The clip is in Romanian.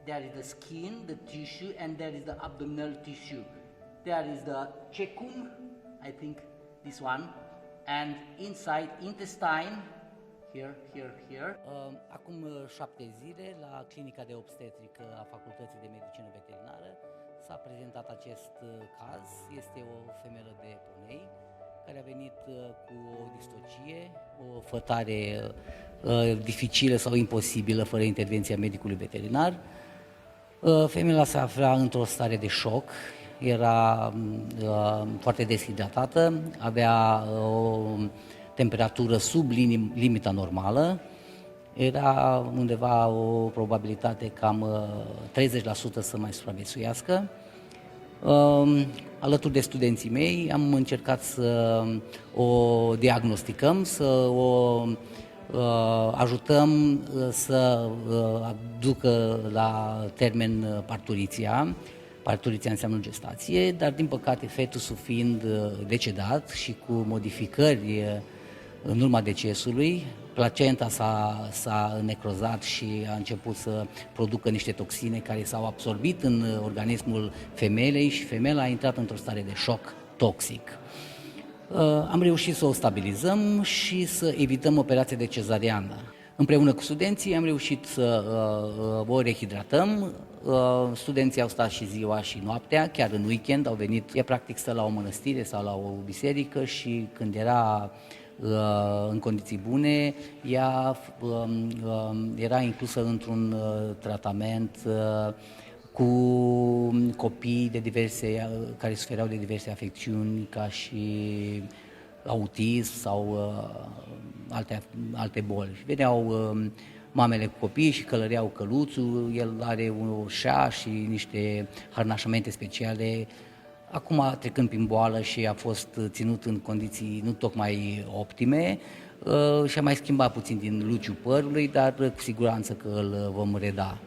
there is the skin, the tissue, and there is the abdominal tissue. There is the cecum, I think this one, and inside intestine, here. Acum 7 zile, la clinica de obstetrică a Facultății de Medicină Veterinară, s-a prezentat acest caz. Este o femeie de Ponei care a venit cu o distocie, o fătare dificilă sau imposibilă fără intervenția medicului veterinar. Femeia se afla într-o stare de șoc, era foarte deshidratată, avea o temperatură sub limita normală, era undeva o probabilitate cam 30% să mai supraviețuiască. Alături de studenții mei am încercat să o diagnosticăm, să o ajutăm să ducă la termen parturiția. Parturiția înseamnă gestație, dar din păcate fetusul fiind decedat și cu modificări în urma decesului, placenta s-a necrozat și a început să producă niște toxine care s-au absorbit în organismul femelei și femeia a intrat într-o stare de șoc toxic. Am reușit să o stabilizăm și să evităm operația de cezariană. Împreună cu studenții am reușit să o rehidratăm. Studenții au stat și ziua și noaptea, chiar în weekend au venit. Ea practic stă la o mănăstire sau la o biserică și când era în condiții bune, ea era inclusă într-un tratament cu copii care sufereau de diverse afecțiuni, ca și autism sau alte boli. Veneau mamele cu copii și călăreau căluțul, el are o șa și niște harnașamente speciale. Acum, trecând prin boală și a fost ținut în condiții nu tocmai optime, și-a mai schimbat puțin din luciul părului, dar cu siguranță că îl vom reda.